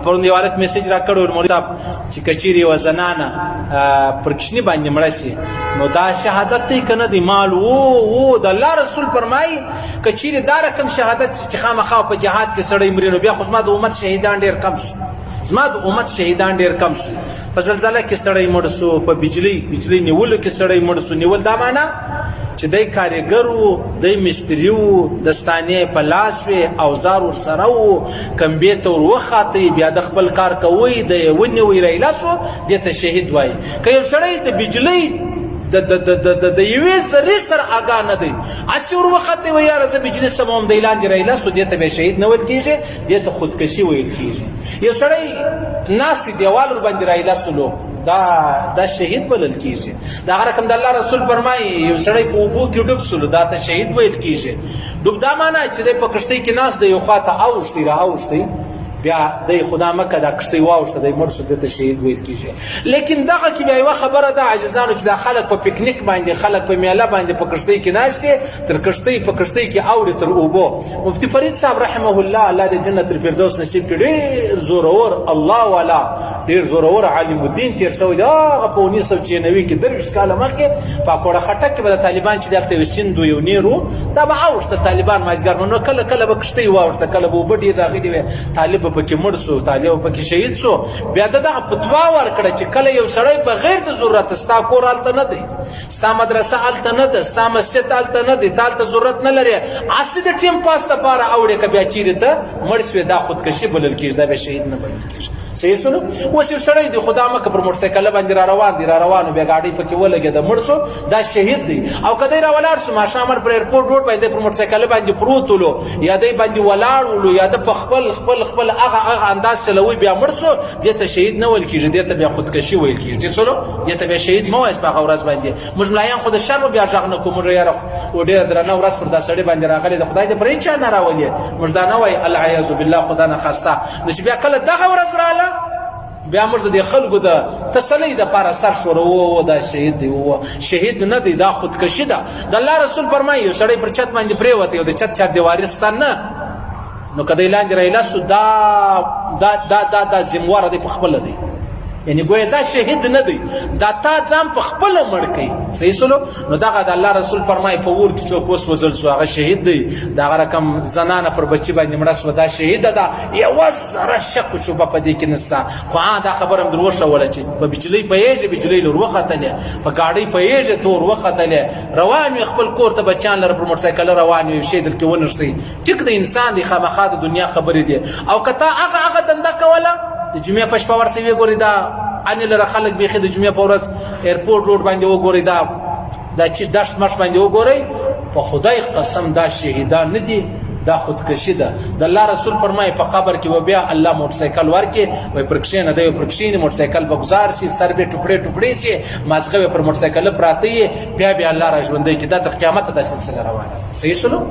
پرون دیوالت میسج را کړو مولوی صاحب چې کچيري و زنانه پرکشنی باندې مړه سي نو دا شهادت دی کنه دی مال وو د الله رسول فرمایي کچيري دا رقم شهادت چې خامخا په جهاد کې سړی مري نو بیا خو زما د امت شهیدان ډیر کم شو زما د امت شهیدان ډیر کم شو په زلزلہ کې سړی مړ شو په بجلی نیولو کې سړی مړ شو نیول دا معنا چې دای کاریګر وو دای مستری وو دستانه په لاس وی اوزار ور سره وو کمپیوټر وخاطي بیا د خپل کار کوي د ونی وی رایلاسو دته شهید وای کله سړی د بجلی د یوې ذرې سره آګاه نه دی اسی ور وخت وي یاره زه بجلی سموم دی لاندې رایلا سو دته به شهید نه ول کیږي دته خودکشي ویل کیږي یو سړی ناس دیوال ور باندې رایلا سلو دا شهید بلل کیږي دا رقم د الله رسول فرمایي یو سړی په اوبو کې ډوب سلو دا ته شهید ویل کیږي ډوب دا معنی چې د پکشتي کې ناس د یو خاطه اوشتي بیا د خدا مکه دا کشتي واوشته د مرشد ته شهید ویل کیږي لیکن دغه کې بیا یو خبره ده عزیزانو چې د خلک په پکنیک باندې خلک په میله باندې په کشتي کې ناشته تر کشتي په کشتي کې اوړي تر اوبو مفتی فرید صاحب رحمه الله الله د جنت الفردوس نصیب کړي زورور الله والا ډیر زورور عالم الدین تیر سوی دا په 1990 کې درویش کاله مخکې په کوړه خټک کې د طالبان چې دلته وسیندو یو نیرو دا به اوشته طالبان ماجګر نو کله به کشتي واوشته کله به وبډي راغلي طالب پکې مړ سو طالب پکې شهید سو بیا دغه فتوا ورکړه چې کله یو سړی بغیر د ضرورت ستا کور الته نه دی ستا مدرسه الته نه ده ستا مسجد الته نه دی تالته ضرورت نه لري اسی د ټیم پاس ته پاره اوړي ک بیا چیرې ته مړ سوی دا خودکشي بلل کیږي دا به شهید نه بلل کیږي صحیح سنو اوس یو سړی دی خدا مکه پر موټر سایکل باندې را روانو بیا گاډي پکې ولګي د مړ سو دا شهید دی او کدی را ولاړ سو ماشامر پر ایرپورټ روډ باندې پر موټر سایکل باندې پروت ولو یا دی باندې ولاړ ولو یا د خپل هغه انداز چلوي بیا مړ سو دته شهید نه ول کیږي دته بیا خودکشي ویل کیږي سلو دته بیا شهید مو اس په ورځ باندې مجملایان خود شر بیا ځغ نه کوم یاره و ډیر درنه ورځ پر دا سړی باندې راغلی د خدای دې پرې چا نه راولي مجدانه وای العیاذ بالله خدا نه خسته نو بیا کله دغه ورځ رااله بیا موږ د خلکو د تسلی د پاره سر شروع دا شهید دی او شهید نه دی دا خودکشي ده د الله رسول فرمایي سړی پر چت باندې پریوته او د چت چار دیوارستان نه نو کدی لاندې رایلاسو دا زموار دی په خپل دی یعنی ګویا دا شهید نه دی دا تا ځم په خپل مړ کوي صحیح سلو نو دغه د الله رسول فرمایي په ور کې څوک اوس وزل سو هغه شهید دی دا رقم زنانه پر بچی باندې مړه سو دا شهید ده یو زره شک شو په دې کې نستا خو دا خبرم دروښه ولا چې په بجلی په بجلی لور وختلې په گاډي په تور وختلې روان خپل کور ته بچان لر پر موټر سایکل روان وي شي دل کې ونشتي ټیک د انسان دی خامخا د دنیا خبرې دي او کته هغه دنده کوله د جمعې په شپه ورسوي ګوري دا ان لره خلک بيخي د جمعې په ورځ ایرپورټ روډ باندې وګوري دا چې دشت مرش باندې وګوري په خدای قسم دا شهیدان نه دي دا خودکشي ده د الله رسول فرمایي په قبر کې و بیا الله موټر سایکل ورکي وای پرکشینه دی پرکشینه موټر سایکل بگذار سي سر به ټوکړي سي مازغه پر موټر سایکل پراته بیا الله را ژوندې کې د قیامت د سلسله روانه صحیح سلو